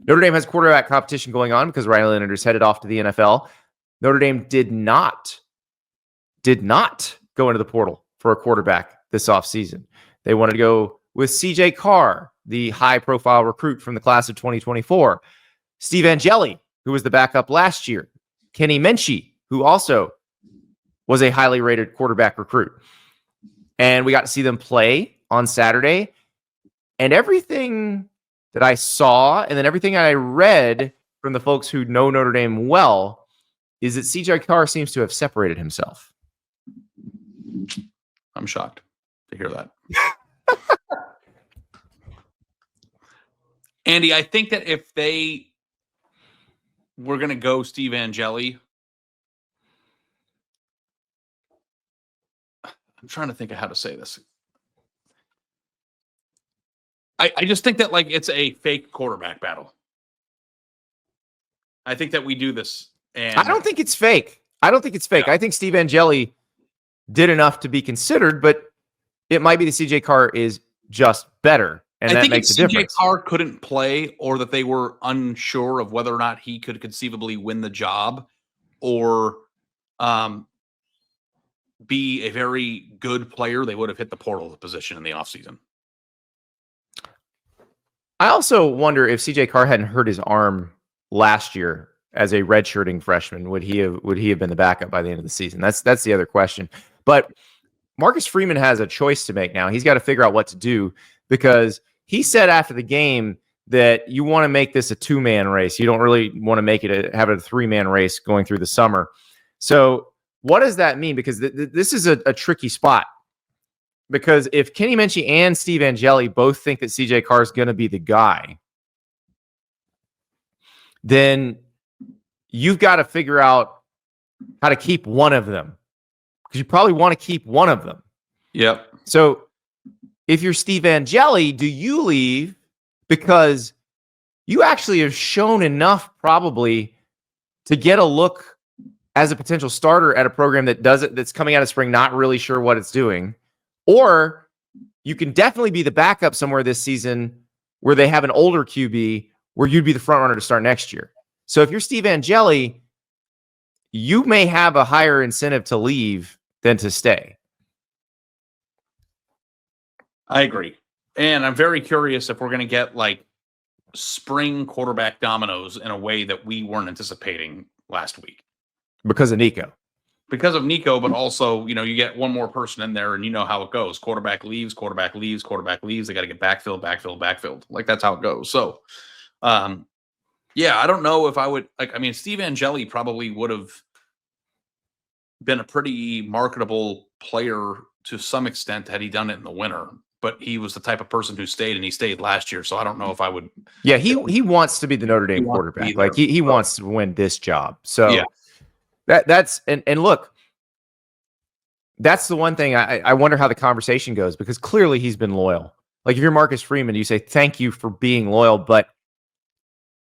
Notre Dame has quarterback competition going on because Riley Leonard is headed off to the NFL. Notre Dame did not go into the portal for a quarterback this offseason. They wanted to go with CJ Carr, the high-profile recruit from the class of 2024. Steve Angeli, who was the backup last year. Kenny Minchey, who also was a highly rated quarterback recruit. And we got to see them play on Saturday. And everything that I saw and then everything I read from the folks who know Notre Dame well is that CJ Carr seems to have separated himself. I'm shocked to hear that. Andy, I think that if they were going to go Steve Angeli, I'm trying to think of how to say this. I just think that like it's a fake quarterback battle. I think that we do this. And I don't think it's fake. I think Steve Angeli did enough to be considered, but it might be that CJ Carr is just better. And that makes a difference. CJ Carr couldn't play, or that they were unsure of whether or not he could conceivably win the job, or be a very good player, they would have hit the portal position in the offseason. I also wonder if CJ Carr hadn't hurt his arm last year as a redshirting freshman, would he have been the backup by the end of the season? That's the other question. But Marcus Freeman has a choice to make now. He's got to figure out what to do, because he said after the game that you want to make this a two-man race. You don't really want to make it have it a three-man race going through the summer. So what does that mean? Because this is a tricky spot. Because if Kenny Minchey and Steve Angeli both think that CJ Carr is going to be the guy, then you've got to figure out how to keep one of them, because you probably want to keep one of them. Yep. So if you're Steve Angeli, do you leave because you actually have shown enough probably to get a look as a potential starter at a program that's coming out of spring not really sure what it's doing? Or you can definitely be the backup somewhere this season where they have an older QB where you'd be the front runner to start next year. So if you're Steve Angeli, you may have a higher incentive to leave than to stay. I agree. And I'm very curious if we're going to get like spring quarterback dominoes in a way that we weren't anticipating last week. Because of Nico. Because of Nico, but also, you get one more person in there and you know how it goes. Quarterback leaves. They got to get backfilled. Like, that's how it goes. So, yeah, I don't know if I would, Steve Angeli probably would have been a pretty marketable player to some extent had he done it in the winter. But he was the type of person who stayed, and he stayed last year. So I don't know if I would. Yeah, he wants to be the Notre Dame quarterback. Like, he wants to win this job. So yeah. That's look, that's the one thing I wonder how the conversation goes, because clearly he's been loyal. Like, if you're Marcus Freeman, you say thank you for being loyal, but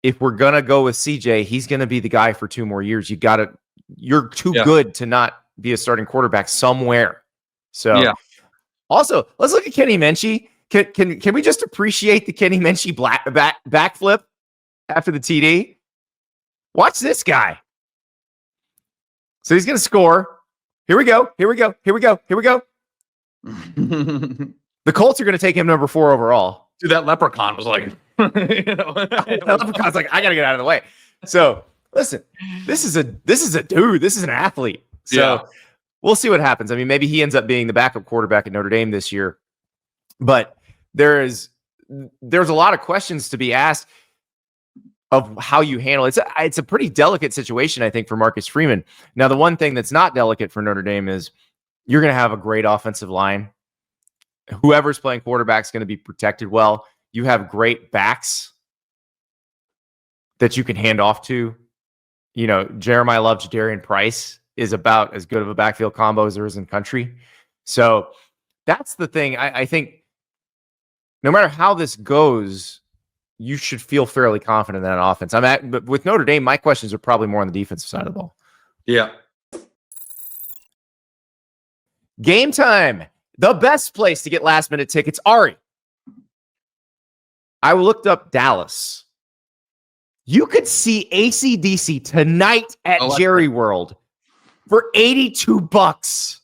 if we're gonna go with CJ, he's gonna be the guy for 2 more years. You're too good to not be a starting quarterback somewhere. So yeah. Also, let's look at Kenny Minchey. Can we just appreciate the Kenny Minchey backflip after the TD? Watch this guy. So he's going to score. Here we go. The Colts are going to take him number 4 overall. Dude, that leprechaun was like, that leprechaun's like, I got to get out of the way. So listen, this is a dude. This is an athlete. So we'll see what happens. I mean, maybe he ends up being the backup quarterback at Notre Dame this year. But there's a lot of questions to be asked of how you handle it. It's a pretty delicate situation, I think, for Marcus Freeman. Now, the one thing that's not delicate for Notre Dame is you're going to have a great offensive line. Whoever's playing quarterback is going to be protected well. You have great backs that you can hand off to. Jeremiah Love, Jadarian Price is about as good of a backfield combo as there is in country. So that's the thing. I think no matter how this goes, you should feel fairly confident in that offense. But with Notre Dame, my questions are probably more on the defensive side of the ball. Yeah. Game time. The best place to get last-minute tickets. Ari, I looked up Dallas. You could see AC/DC tonight at Oh, that's Jerry World for $82.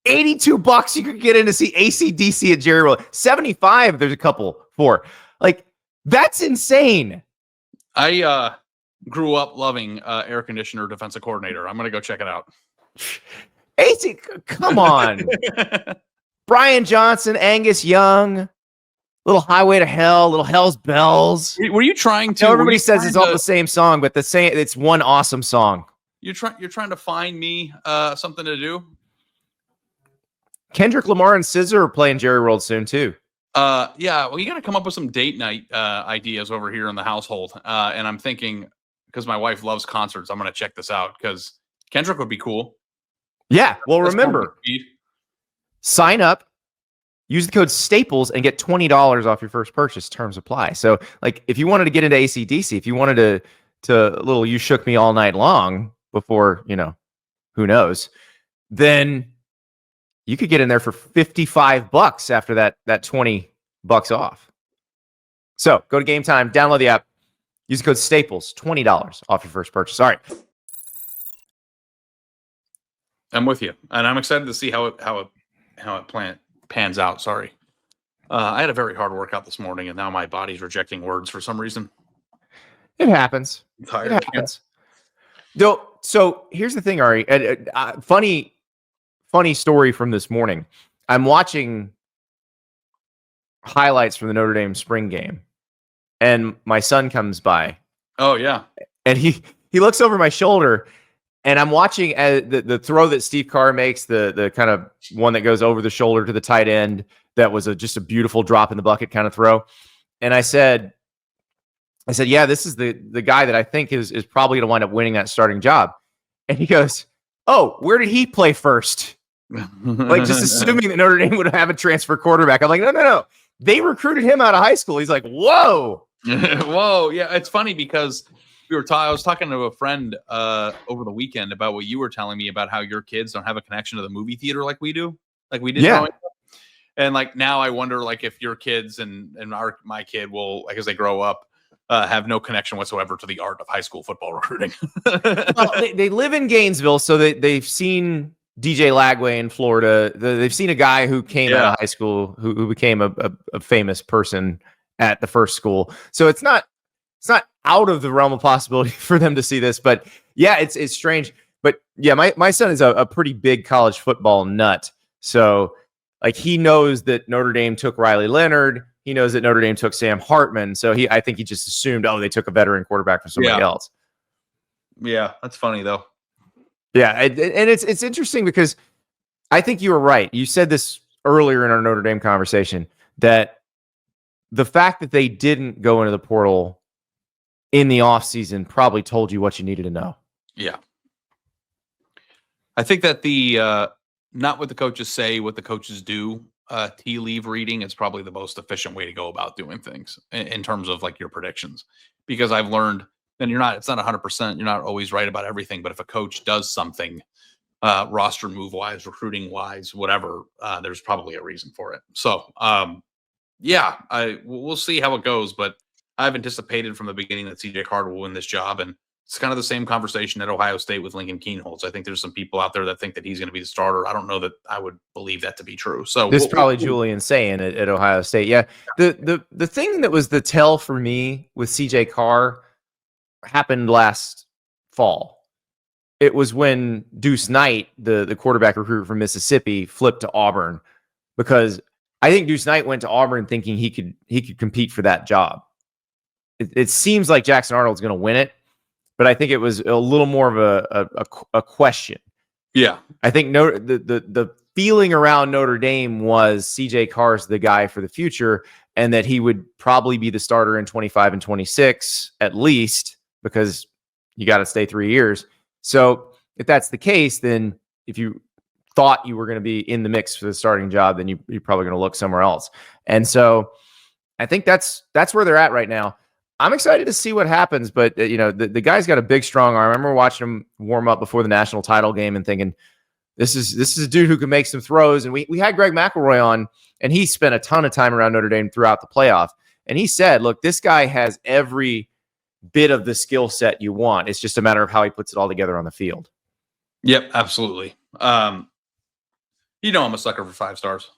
$82 you could get in to see AC/DC at Jerry World. 75 there's a couple for. Like, that's insane. I grew up loving Air Conditioner Defensive Coordinator. I'm gonna go check it out. AC, come on. Brian Johnson, Angus Young, little Highway to Hell, little Hell's Bells. Were you trying to? Everybody says it's all the same song, but it's one awesome song. You're trying to find me something to do. Kendrick Lamar and SZA are playing Jerry World soon too. Yeah, well, you got to come up with some date night ideas over here in the household. And I'm thinking, because my wife loves concerts, I'm going to check this out because Kendrick would be cool. Yeah, well, remember, sign up, use the code Staples, and get $20 off your first purchase. Terms apply. So, like, if you wanted to get into AC/DC, if you wanted to a little "You Shook Me All Night Long" before, who knows, then you could get in there for $55 after that $20 off. So go to Game Time, download the app, use the code Staples, $20 off your first purchase. All right. I'm with you, and I'm excited to see how it pans out. Sorry, I had a very hard workout this morning, and now my body's rejecting words for some reason. It happens. I'm tired. It happens. So here's the thing, Ari. Funny story from this morning. I'm watching highlights from the Notre Dame spring game, and my son comes by. Oh yeah, and he looks over my shoulder. And I'm watching the throw that Steve Carr makes, the kind of one that goes over the shoulder to the tight end. That was just a beautiful drop in the bucket kind of throw. And I said, yeah, this is the guy that I think is probably going to wind up winning that starting job. And he goes, oh, where did he play first? Like, just assuming that Notre Dame would have a transfer quarterback. I'm like, no. They recruited him out of high school. He's like, whoa. Whoa. Yeah, it's funny because I was talking to a friend over the weekend about what you were telling me about how your kids don't have a connection to the movie theater like we do, like we did. Yeah. And like now I wonder like if your kids and my kid will, like, as they grow up, have no connection whatsoever to the art of high school football recruiting. Well, they live in Gainesville, so they've seen DJ Lagway in Florida. They've seen a guy who came out of high school who became a famous person at the first school. So it's not out of the realm of possibility for them to see this, but yeah, it's strange. But yeah, my son is a pretty big college football nut. So like, he knows that Notre Dame took Riley Leonard. He knows that Notre Dame took Sam Hartman. So I think he just assumed, oh, they took a veteran quarterback from somebody else. Yeah, that's funny though. Yeah, and it's interesting because I think you were right. You said this earlier in our Notre Dame conversation, that the fact that they didn't go into the portal in the offseason probably told you what you needed to know. Yeah. I think that the not what the coaches say, what the coaches do, tea leave reading is probably the most efficient way to go about doing things in terms of like your predictions. Because I've learned, and it's not 100%, you're not always right about everything, but if a coach does something roster move wise, recruiting wise, whatever, there's probably a reason for it. So we'll see how it goes, but I've anticipated from the beginning that CJ Carr will win this job, and it's kind of the same conversation at Ohio State with Lincoln Keenholz. I think there's some people out there that think that he's going to be the starter. I don't know that I would believe that to be true. So this is probably Julian saying at Ohio State. Yeah, the thing that was the tell for me with CJ Carr happened last fall. It was when Deuce Knight, the quarterback recruit from Mississippi, flipped to Auburn, because I think Deuce Knight went to Auburn thinking he could compete for that job. It seems like Jackson Arnold's going to win it, but I think it was a little more of a question. Yeah, I think the feeling around Notre Dame was CJ Carr's the guy for the future, and that he would probably be the starter in 25 and 26 at least, because you got to stay 3 years. So if that's the case, then if you thought you were going to be in the mix for the starting job, then you're probably going to look somewhere else. And so I think that's where they're at right now. I'm excited to see what happens, but the guy's got a big, strong arm. I remember watching him warm up before the national title game and thinking, this is a dude who can make some throws. And we had Greg McElroy on, and he spent a ton of time around Notre Dame throughout the playoff. And he said, look, this guy has every bit of the skill set you want. It's just a matter of how he puts it all together on the field. Yep, absolutely. I'm a sucker for 5 stars.